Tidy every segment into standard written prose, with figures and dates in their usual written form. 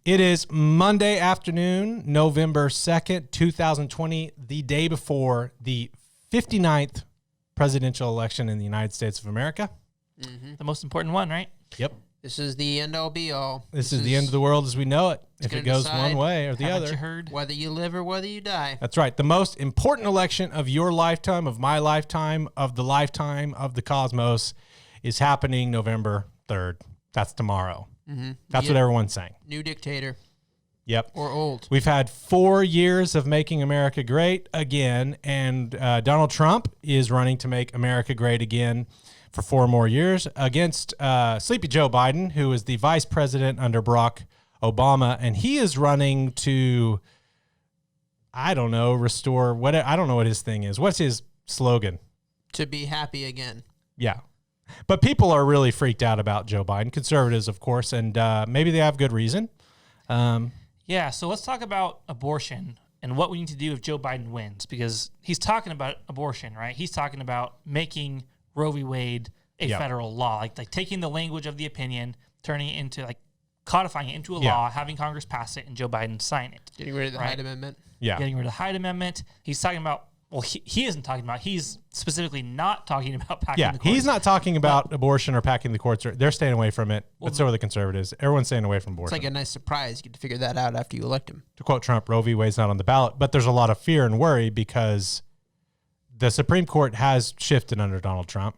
It is Monday afternoon, November 2nd, 2020, the day before the 59th presidential election in the United States of America. Mm-hmm. The most important one, right? Yep. This is the end-all be-all. This is the end of the world as we know it, if it goes one way or the other. You heard? Whether you live or whether you die. That's right. The most important election of your lifetime, of my lifetime, of the lifetime of the cosmos is happening November 3rd. That's tomorrow. Mm-hmm. That's what everyone's saying. New dictator. Yep. Or old. We've had 4 years of making America great again, and Donald Trump is running to make America great again for 4 more years against Sleepy Joe Biden, who is the vice president under Barack Obama, and he is running to, I don't know, restore what I don't know what his thing is. What's his slogan? To be happy again. Yeah. But people are really freaked out about Joe Biden, conservatives, of course, and maybe they have good reason. Yeah, so let's talk about abortion and what we need to do if Joe Biden wins, because he's talking about abortion, right? He's talking about making Roe v. Wade a federal law, like taking the language of the opinion, turning it into, like, codifying it into a law, having Congress pass it, and Joe Biden sign it. Getting rid of the Hyde Amendment. Yeah. Getting rid of the Hyde Amendment. He's talking about, well, he isn't talking about, he's specifically not talking about packing the courts. He's not talking about abortion or packing the courts. They're staying away from it, but so are the conservatives. Everyone's staying away from abortion. It's like a nice surprise. You get to figure that out after you elect him. To quote Trump, Roe v. Wade's not on the ballot, but there's a lot of fear and worry because the Supreme Court has shifted under Donald Trump.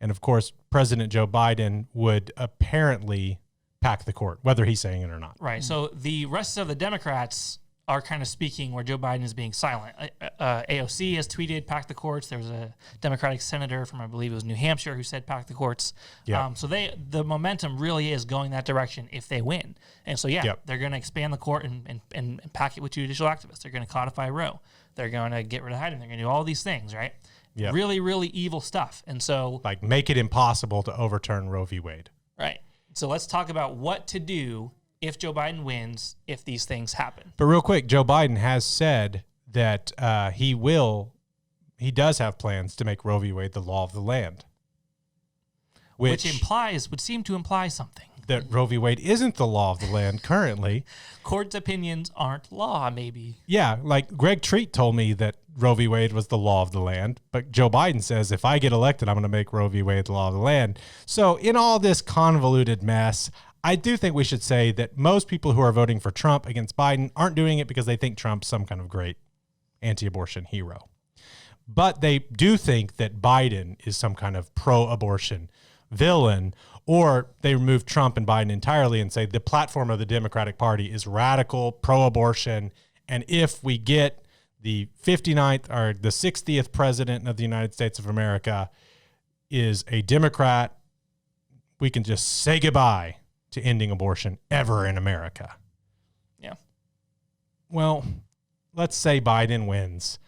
And, of course, President Joe Biden would apparently pack the court, whether he's saying it or not. Right. So the rest of the Democrats are kind of speaking where Joe Biden is being silent. AOC has tweeted, pack the courts. There was a Democratic senator from, I believe it was New Hampshire, who said pack the courts. Yeah. So the momentum really is going that direction if they win. And so, they're going to expand the court and pack it with judicial activists. They're going to codify Roe. They're going to get rid of Hyde. They're going to do all these things, right? Yep. Really, really evil stuff. And so, like, make it impossible to overturn Roe v. Wade. Right. So let's talk about what to do if Joe Biden wins, if these things happen. But real quick, Joe Biden has said that he does have plans to make Roe v. Wade the law of the land. Which would seem to imply something. That Roe v. Wade isn't the law of the land currently. Court's opinions aren't law, maybe. Yeah, like Greg Treat told me that Roe v. Wade was the law of the land, but Joe Biden says if I get elected, I'm going to make Roe v. Wade the law of the land. So in all this convoluted mess, I do think we should say that most people who are voting for Trump against Biden aren't doing it because they think Trump's some kind of great anti-abortion hero. But they do think that Biden is some kind of pro-abortion villain, or they remove Trump and Biden entirely and say the platform of the Democratic Party is radical, pro-abortion, and if we get the 59th or the 60th president of the United States of America is a Democrat, we can just say goodbye to ending abortion ever in America. Yeah. Well, let's say Biden wins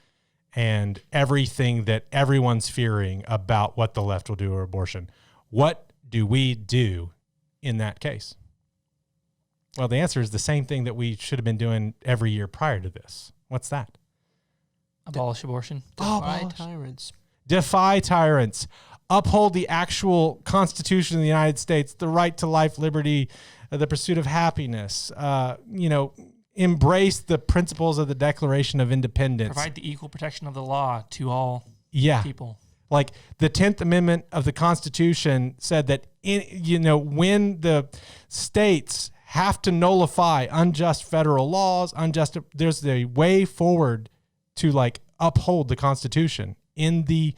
and everything that everyone's fearing about what the left will do to abortion. What do we do in that case? Well, the answer is the same thing that we should have been doing every year prior to this. What's that? Abolish abortion. Defy tyrants. Defy tyrants. Uphold the actual Constitution of the United States, the right to life, liberty, the pursuit of happiness, embrace the principles of the Declaration of Independence. Provide the equal protection of the law to all people. Like the 10th Amendment of the Constitution said that, when the states have to nullify unjust federal laws, there's a way forward to uphold the Constitution in the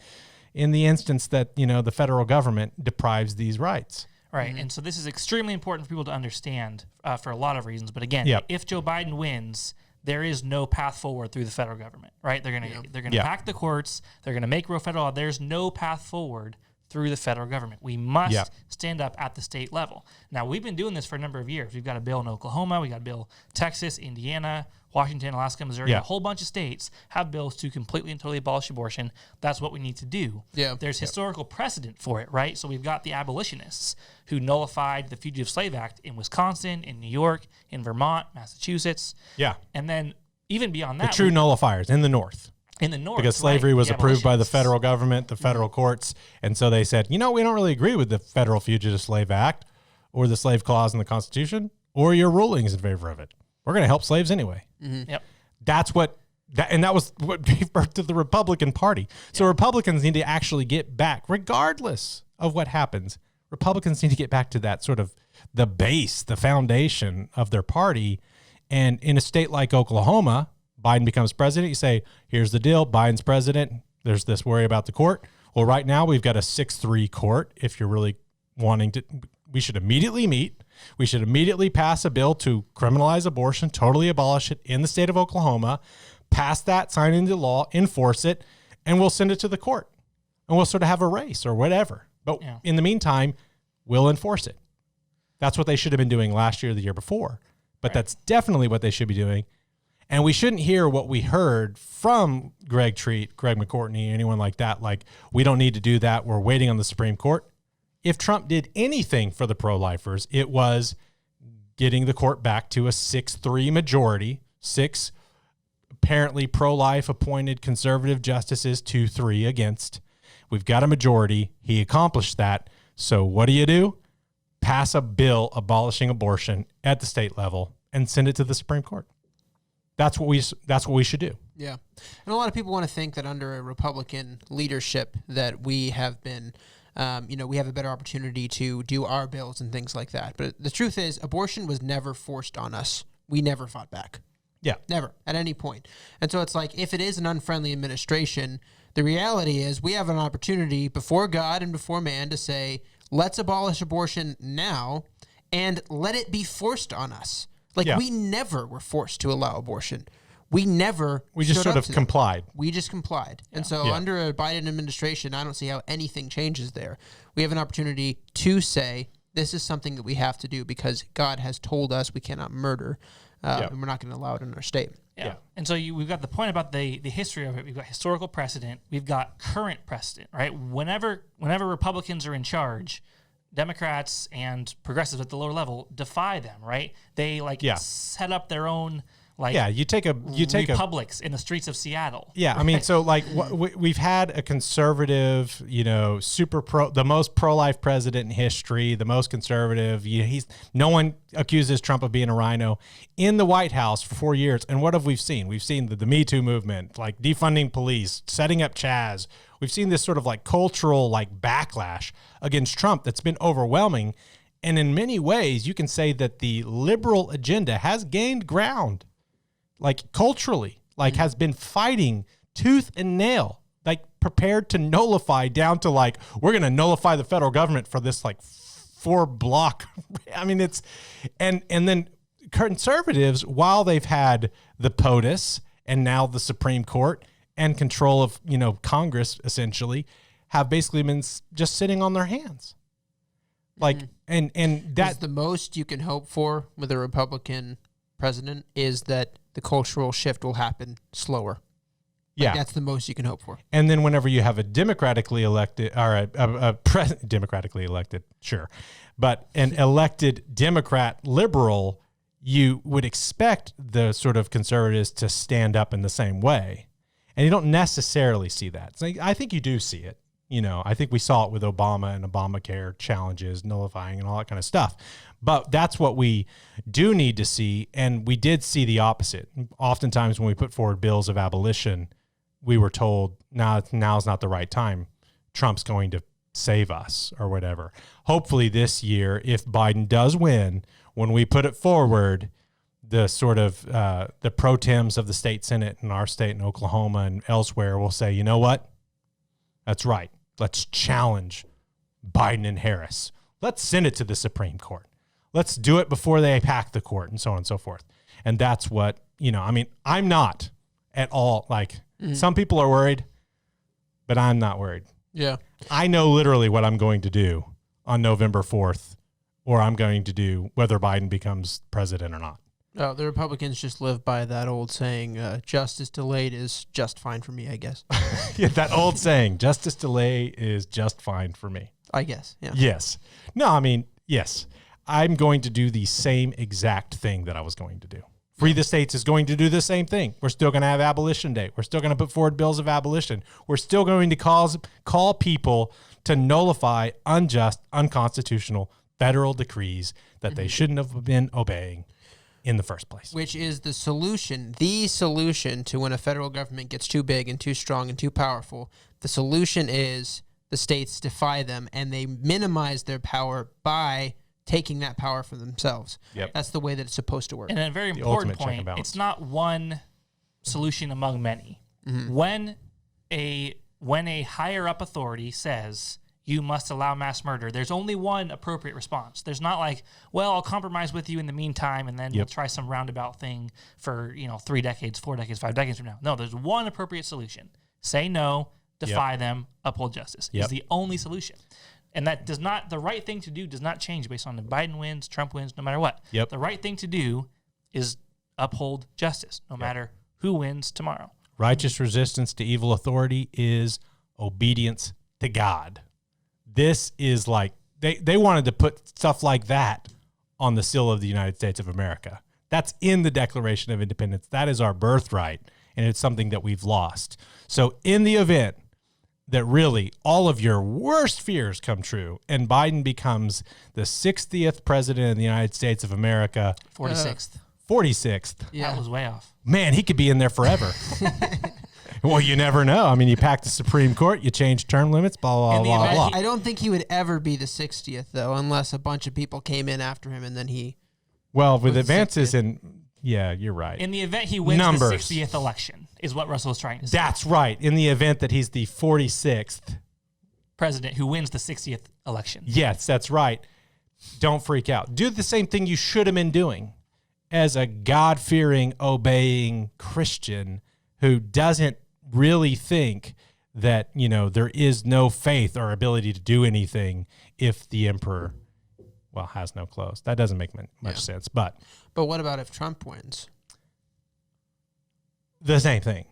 instance that, the federal government deprives these rights. Right. Mm-hmm. And so this is extremely important for people to understand for a lot of reasons. But again, if Joe Biden wins, there is no path forward through the federal government, right? They're gonna pack the courts. They're gonna make Roe federal law. There's no path forward through the federal government. We must stand up at the state level. Now, we've been doing this for a number of years. We've got a bill in Oklahoma. We got a bill Texas, Indiana, Washington, Alaska, Missouri. A whole bunch of states have bills to completely and totally abolish abortion. That's what we need to do. Yeah. There's historical precedent for it, right? So we've got the abolitionists who nullified the Fugitive Slave Act in Wisconsin, in New York, in Vermont, Massachusetts. Yeah. And then even beyond that, the true nullifiers in the North. In the North, because slavery was approved by the federal government, the federal courts, and so they said, we don't really agree with the Federal Fugitive Slave Act or the slave clause in the Constitution. or your rulings in favor of it. We're going to help slaves anyway. Mm-hmm. Yep. That was what gave birth to the Republican Party. So Republicans need to actually get back, regardless of what happens. Republicans need to get back to that sort of the base, the foundation of their party. And in a state like Oklahoma, Biden becomes president. You say, here's the deal. Biden's president. There's this worry about the court. Well, right now we've got a 6-3 court. If you're really wanting to, we should immediately meet. We should immediately pass a bill to criminalize abortion, totally abolish it in the state of Oklahoma, pass that, sign it into law, enforce it, and we'll send it to the court. And we'll sort of have a race or whatever. But in the meantime, we'll enforce it. That's what they should have been doing last year or the year before. But that's definitely what they should be doing. And we shouldn't hear what we heard from Greg Treat, Greg McCourtney, anyone like that, like, we don't need to do that. We're waiting on the Supreme Court. If Trump did anything for the pro-lifers, it was getting the court back to a 6-3 majority, 6 apparently pro-life appointed conservative justices, 2-3 against. We've got a majority. He accomplished that. So what do? Pass a bill abolishing abortion at the state level and send it to the Supreme Court. That's what we should do. Yeah. And a lot of people want to think that under a Republican leadership that we have been, we have a better opportunity to do our bills and things like that. But the truth is, abortion was never forced on us. We never fought back. Yeah. Never, at any point. And so it's like, if it is an unfriendly administration, the reality is we have an opportunity before God and before man to say, let's abolish abortion now and let it be forced on us. Like, we never were forced to allow abortion. We just sort of complied. We just complied. Yeah. And so under a Biden administration, I don't see how anything changes there. We have an opportunity to say, this is something that we have to do because God has told us we cannot murder, and we're not going to allow it in our state. Yeah. And so we've got the point about the history of it. We've got historical precedent. We've got current precedent, right? Whenever Republicans are in charge, Democrats and progressives at the lower level defy them, right? They set up their own you take republics in the streets of Seattle. Yeah, right? I mean, so we've had a conservative, the most pro-life president in history, the most conservative. No one accuses Trump of being a rhino in the White House for 4 years. And what have we seen? We've seen the Me Too movement, like defunding police, setting up Chaz. We've seen this sort of cultural backlash against Trump that's been overwhelming. And in many ways, you can say that the liberal agenda has gained ground. Culturally, has been fighting tooth and nail, prepared to nullify down to we're going to nullify the federal government for this 4 block. I mean, and then conservatives, while they've had the POTUS and now the Supreme Court and control of, Congress essentially, have basically been just sitting on their hands. And that's the most you can hope for with a Republican president is that the cultural shift will happen slower. That's the most you can hope for. And then whenever you have a democratically elected, or democratically elected, sure, but an elected Democrat liberal, you would expect the sort of conservatives to stand up in the same way. And you don't necessarily see that. So I think you do see it. I think we saw it with Obama and Obamacare challenges, nullifying and all that kind of stuff. But that's what we do need to see. And we did see the opposite. Oftentimes when we put forward bills of abolition, we were told, now's not the right time. Trump's going to save us or whatever. Hopefully this year, if Biden does win, when we put it forward, the sort of the pro tems of the state Senate in our state in Oklahoma and elsewhere will say, you know what? That's right. Let's challenge Biden and Harris. Let's send it to the Supreme Court. Let's do it before they pack the court and so on and so forth. And that's what, I'm not at all some people are worried, but I'm not worried. Yeah. I know literally what I'm going to do on November 4th, or I'm going to do whether Biden becomes president or not. Oh, the Republicans just live by that old saying, justice delayed is just fine for me, I guess. Yeah, that old saying, justice delay is just fine for me. I guess, yeah. Yes. No, yes. I'm going to do the same exact thing that I was going to do. Free the States is going to do the same thing. We're still going to have Abolition Day. We're still going to put forward bills of abolition. We're still going to call people to nullify unjust, unconstitutional federal decrees that they shouldn't have been obeying in the first place. Which is the solution to when a federal government gets too big and too strong and too powerful. The solution is the states defy them and they minimize their power by taking that power for themselves. Yep. That's the way that it's supposed to work. And a very important point, it's not one solution among many. When a higher up authority says you must allow mass murder, there's only one appropriate response. There's not like, well, I'll compromise with you in the meantime and then we'll try some roundabout thing for, 3 decades, 4 decades, 5 decades from now. No, there's one appropriate solution. Say no, defy them, uphold justice. Is the only solution. And that does not, the right thing to do does not change based on if Biden wins, Trump wins, no matter what. The right thing to do is uphold justice, no matter who wins tomorrow. Righteous resistance to evil authority is obedience to God. This is like, they wanted to put stuff like that on the seal of the United States of America. That's in the Declaration of Independence. That is our birthright, and it's something that we've lost. So in the event that really all of your worst fears come true and Biden becomes the 60th president of the United States of America. 46th. 46th. Yeah. That was way off. Man, he could be in there forever. Well, you never know. I mean, you pack the Supreme Court, you change term limits, blah, blah, blah, blah. I don't think he would ever be the 60th, though, unless a bunch of people came in after him and then he... Well, with advances in... Yeah, you're right. In the event he wins the 60th election, is what Russell is trying to say. That's right. In the event that he's the 46th... president who wins the 60th election. Yes, that's right. Don't freak out. Do the same thing you should have been doing as a God-fearing, obeying Christian who doesn't really think that, there is no faith or ability to do anything if the emperor, has no clothes. That doesn't make much sense. But what about if Trump wins? The same thing.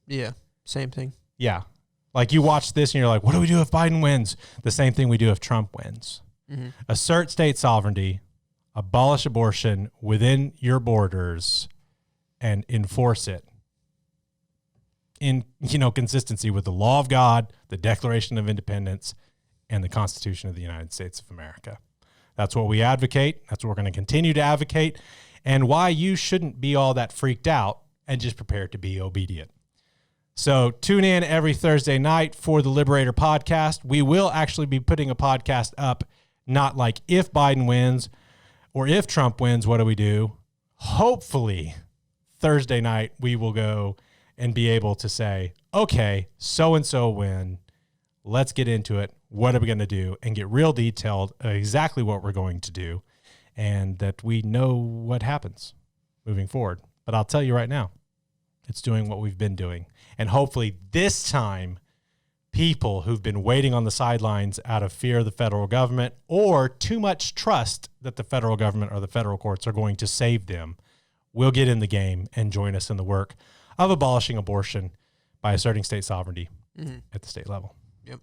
Yeah, same thing. Yeah. Like you watch this and you're like, what do we do if Biden wins? The same thing we do if Trump wins. Assert state sovereignty, abolish abortion within your borders, and enforce it in, consistency with the law of God, the Declaration of Independence, and the Constitution of the United States of America. That's what we advocate. That's what we're going to continue to advocate, and why you shouldn't be all that freaked out and just prepare to be obedient. So tune in every Thursday night for the Liberator podcast. We will actually be putting a podcast up, not like if Biden wins or if Trump wins, what do we do? Hopefully Thursday night we will go and be able to say, okay, so-and-so win. Let's get into it. What are we going to do? And get real detailed exactly what we're going to do and that we know what happens moving forward. But I'll tell you right now, it's doing what we've been doing. And hopefully this time, people who've been waiting on the sidelines out of fear of the federal government or too much trust that the federal government or the federal courts are going to save them will get in the game and join us in the work of abolishing abortion by asserting state sovereignty at the state level. Yep.